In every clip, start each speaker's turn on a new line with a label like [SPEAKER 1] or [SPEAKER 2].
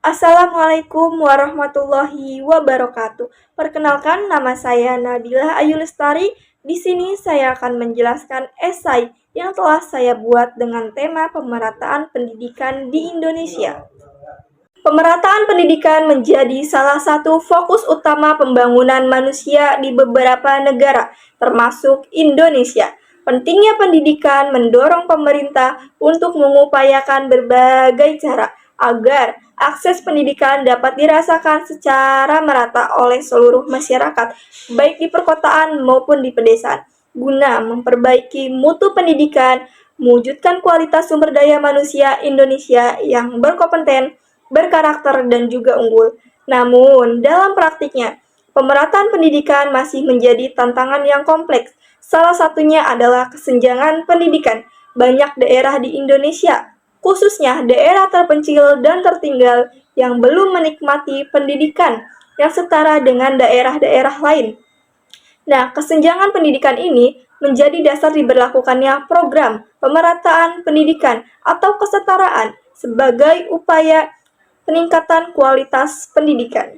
[SPEAKER 1] Assalamualaikum warahmatullahi wabarakatuh. Perkenalkan, nama saya Nabila Ayu Lestari. Di sini saya akan menjelaskan esai yang telah saya buat dengan tema pemerataan pendidikan di Indonesia. Pemerataan pendidikan menjadi salah satu fokus utama pembangunan manusia di beberapa negara, termasuk Indonesia. Pentingnya pendidikan mendorong pemerintah untuk mengupayakan berbagai cara agar akses pendidikan dapat dirasakan secara merata oleh seluruh masyarakat, baik di perkotaan maupun di pedesaan, guna memperbaiki mutu pendidikan, mewujudkan kualitas sumber daya manusia Indonesia yang berkompeten, berkarakter, dan juga unggul. Namun, dalam praktiknya, pemerataan pendidikan masih menjadi tantangan yang kompleks. Salah satunya adalah kesenjangan pendidikan. Banyak daerah di Indonesia, khususnya daerah terpencil dan tertinggal, yang belum menikmati pendidikan yang setara dengan daerah-daerah lain. Nah, kesenjangan pendidikan ini menjadi dasar diberlakukannya program pemerataan pendidikan atau kesetaraan sebagai upaya peningkatan kualitas pendidikan.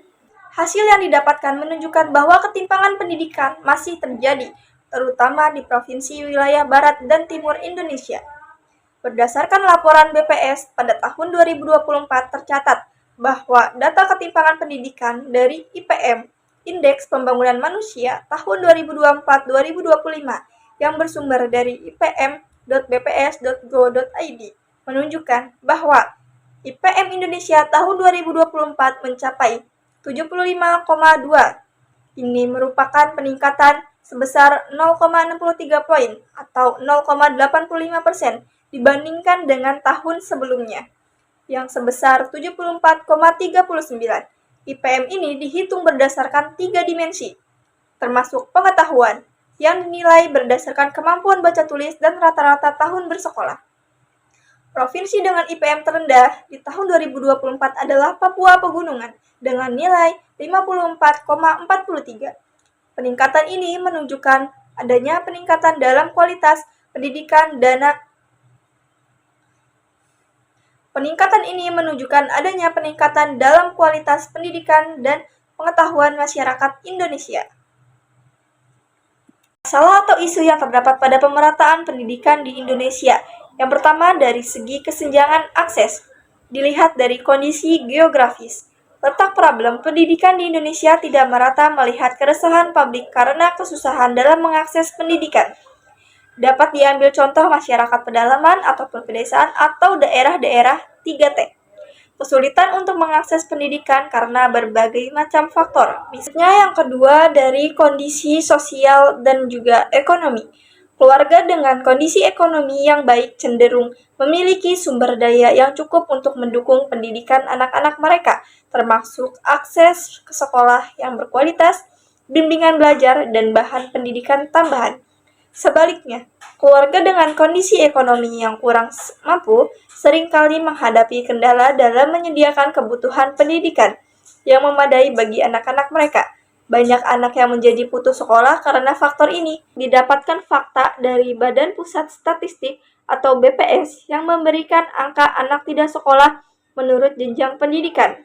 [SPEAKER 1] Hasil yang didapatkan menunjukkan bahwa ketimpangan pendidikan masih terjadi, terutama di provinsi wilayah barat dan timur Indonesia. Berdasarkan laporan BPS pada tahun 2024 tercatat bahwa data ketimpangan pendidikan dari IPM, Indeks Pembangunan Manusia tahun 2024-2025 yang bersumber dari ipm.bps.go.id menunjukkan bahwa IPM Indonesia tahun 2024 mencapai 75,2. Ini merupakan peningkatan sebesar 0,63 poin atau 0,85% dibandingkan dengan tahun sebelumnya, yang sebesar 74,39. IPM ini dihitung berdasarkan 3 dimensi, termasuk pengetahuan, yang dinilai berdasarkan kemampuan baca tulis dan rata-rata tahun bersekolah. Provinsi dengan IPM terendah di tahun 2024 adalah Papua Pegunungan dengan nilai 54,43. Peningkatan ini menunjukkan adanya peningkatan dalam kualitas pendidikan dan pengetahuan masyarakat Indonesia. Masalah atau isu yang terdapat pada pemerataan pendidikan di Indonesia. Yang pertama, dari segi kesenjangan akses, dilihat dari kondisi geografis. Letak problem pendidikan di Indonesia tidak merata melihat keresahan publik karena kesusahan dalam mengakses pendidikan. Dapat diambil contoh masyarakat pedalaman ataupun pedesaan atau daerah-daerah 3T. Kesulitan untuk mengakses pendidikan karena berbagai macam faktor. Misalnya yang kedua, dari kondisi sosial dan juga ekonomi. Keluarga dengan kondisi ekonomi yang baik cenderung memiliki sumber daya yang cukup untuk mendukung pendidikan anak-anak mereka, termasuk akses ke sekolah yang berkualitas, bimbingan belajar, dan bahan pendidikan tambahan. Sebaliknya, keluarga dengan kondisi ekonomi yang kurang mampu seringkali menghadapi kendala dalam menyediakan kebutuhan pendidikan yang memadai bagi anak-anak mereka. Banyak anak yang menjadi putus sekolah karena faktor ini. Didapatkan fakta dari Badan Pusat Statistik atau BPS yang memberikan angka anak tidak sekolah menurut jenjang pendidikan.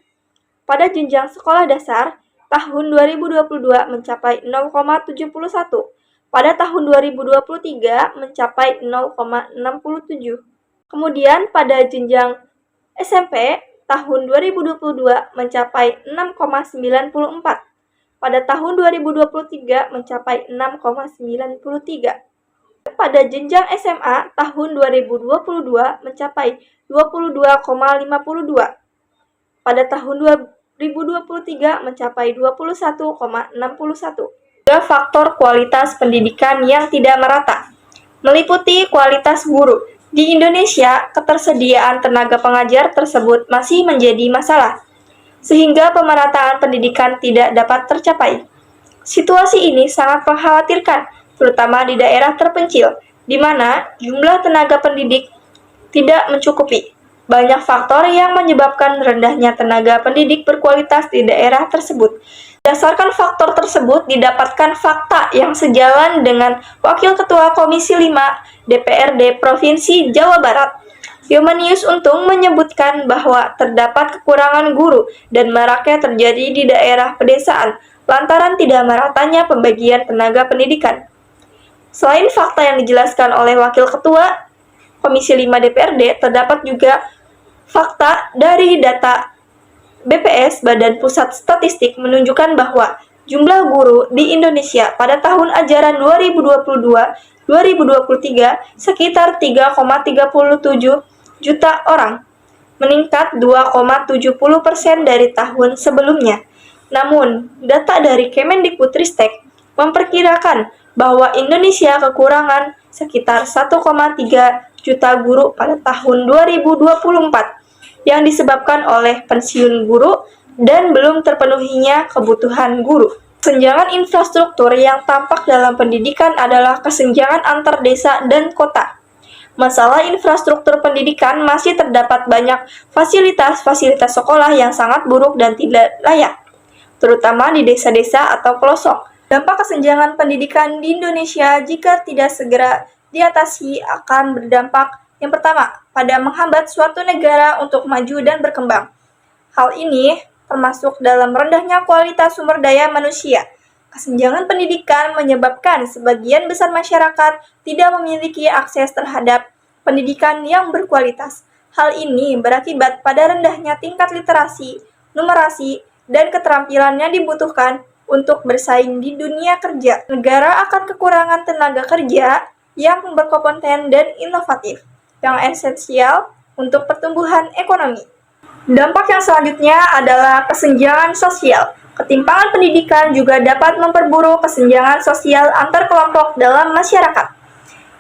[SPEAKER 1] Pada jenjang sekolah dasar, tahun 2022 mencapai 0,71. Pada tahun 2023 mencapai 0,67. Kemudian pada jenjang SMP, tahun 2022 mencapai 6,94. Pada tahun 2023 mencapai 6,93. Pada jenjang SMA, tahun 2022 mencapai 22,52. Pada tahun 2023 mencapai 21,61. Tiga faktor kualitas pendidikan yang tidak merata, meliputi kualitas guru. Di Indonesia, ketersediaan tenaga pengajar tersebut masih menjadi masalah, sehingga pemerataan pendidikan tidak dapat tercapai. Situasi ini sangat mengkhawatirkan, terutama di daerah terpencil, di mana jumlah tenaga pendidik tidak mencukupi. Banyak faktor yang menyebabkan rendahnya tenaga pendidik berkualitas di daerah tersebut. Berdasarkan faktor tersebut, didapatkan fakta yang sejalan dengan Wakil Ketua Komisi 5 DPRD Provinsi Jawa Barat, Yomanius Untung menyebutkan bahwa terdapat kekurangan guru dan maraknya terjadi di daerah pedesaan lantaran tidak meratanya pembagian tenaga pendidikan. Selain fakta yang dijelaskan oleh Wakil Ketua Komisi 5 DPRD, terdapat juga fakta dari data BPS Badan Pusat Statistik menunjukkan bahwa jumlah guru di Indonesia pada tahun ajaran 2022-2023 sekitar 3,37 juta orang, meningkat 2,70% dari tahun sebelumnya. Namun, data dari Kemendikbudristek memperkirakan bahwa Indonesia kekurangan sekitar 1,3 juta guru pada tahun 2024 yang disebabkan oleh pensiun guru dan belum terpenuhinya kebutuhan guru. Kesenjangan infrastruktur yang tampak dalam pendidikan adalah kesenjangan antar desa dan kota. Masalah infrastruktur pendidikan masih terdapat banyak fasilitas-fasilitas sekolah yang sangat buruk dan tidak layak, terutama di desa-desa atau pelosok. Dampak kesenjangan pendidikan di Indonesia jika tidak segera diatasi akan berdampak yang pertama, pada menghambat suatu negara untuk maju dan berkembang. Hal ini termasuk dalam rendahnya kualitas sumber daya manusia. Kesenjangan pendidikan menyebabkan sebagian besar masyarakat tidak memiliki akses terhadap pendidikan yang berkualitas. Hal ini berakibat pada rendahnya tingkat literasi, numerasi, dan keterampilan yang dibutuhkan untuk bersaing di dunia kerja. Negara akan kekurangan tenaga kerja yang berkompeten dan inovatif, yang esensial untuk pertumbuhan ekonomi. Dampak yang selanjutnya adalah kesenjangan sosial. Ketimpangan pendidikan juga dapat memperburuk kesenjangan sosial antar kelompok dalam masyarakat.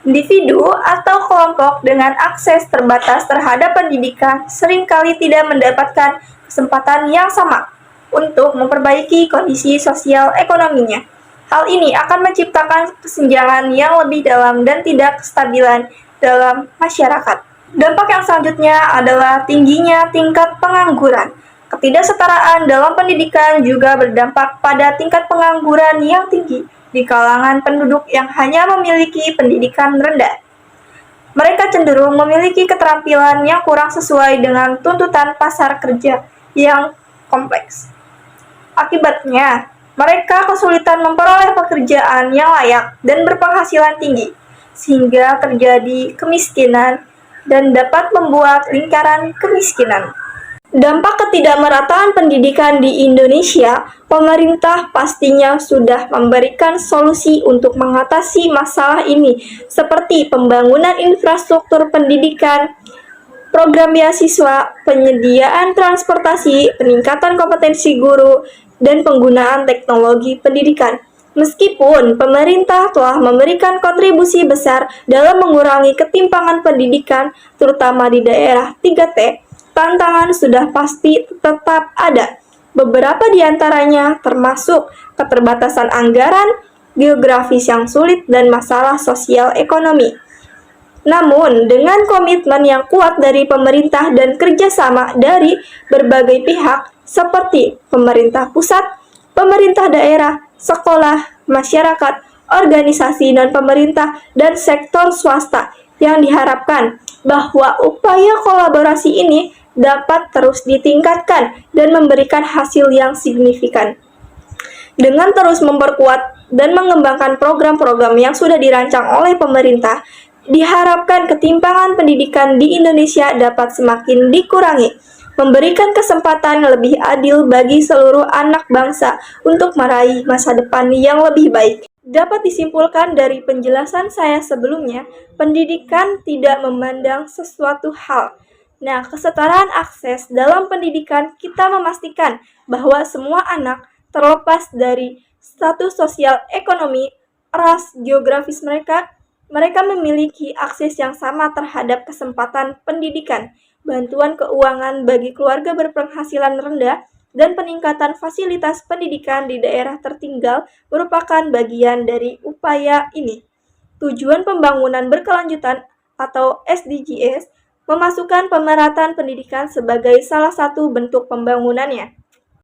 [SPEAKER 1] Individu atau kelompok dengan akses terbatas terhadap pendidikan seringkali tidak mendapatkan kesempatan yang sama untuk memperbaiki kondisi sosial ekonominya. Hal ini akan menciptakan kesenjangan yang lebih dalam dan tidak kestabilan dalam masyarakat. Dampak yang selanjutnya adalah tingginya tingkat pengangguran. Ketidaksetaraan dalam pendidikan juga berdampak pada tingkat pengangguran yang tinggi di kalangan penduduk yang hanya memiliki pendidikan rendah. Mereka cenderung memiliki keterampilan yang kurang sesuai dengan tuntutan pasar kerja yang kompleks. Akibatnya, mereka kesulitan memperoleh pekerjaan yang layak dan berpenghasilan tinggi, sehingga terjadi kemiskinan dan dapat membuat lingkaran kemiskinan. Dampak ketidakmerataan pendidikan di Indonesia, pemerintah pastinya sudah memberikan solusi untuk mengatasi masalah ini, seperti pembangunan infrastruktur pendidikan, program beasiswa, penyediaan transportasi, peningkatan kompetensi guru, dan penggunaan teknologi pendidikan. Meskipun pemerintah telah memberikan kontribusi besar dalam mengurangi ketimpangan pendidikan, terutama di daerah 3T, tantangan sudah pasti tetap ada. Beberapa di antaranya termasuk keterbatasan anggaran, geografis yang sulit, dan masalah sosial ekonomi. Namun, dengan komitmen yang kuat dari pemerintah dan kerjasama dari berbagai pihak seperti pemerintah pusat, pemerintah daerah, sekolah, masyarakat, organisasi non-pemerintah, dan sektor swasta, yang diharapkan bahwa upaya kolaborasi ini dapat terus ditingkatkan dan memberikan hasil yang signifikan. Dengan terus memperkuat dan mengembangkan program-program yang sudah dirancang oleh pemerintah, diharapkan ketimpangan pendidikan di Indonesia dapat semakin dikurangi, memberikan kesempatan lebih adil bagi seluruh anak bangsa untuk meraih masa depan yang lebih baik. Dapat disimpulkan dari penjelasan saya sebelumnya, pendidikan tidak memandang sesuatu hal. Nah, kesetaraan akses dalam pendidikan kita memastikan bahwa semua anak, terlepas dari status sosial ekonomi, ras, geografis mereka memiliki akses yang sama terhadap kesempatan pendidikan, bantuan keuangan bagi keluarga berpenghasilan rendah, dan peningkatan fasilitas pendidikan di daerah tertinggal merupakan bagian dari upaya ini. Tujuan pembangunan berkelanjutan atau SDGs memasukkan pemerataan pendidikan sebagai salah satu bentuk pembangunannya.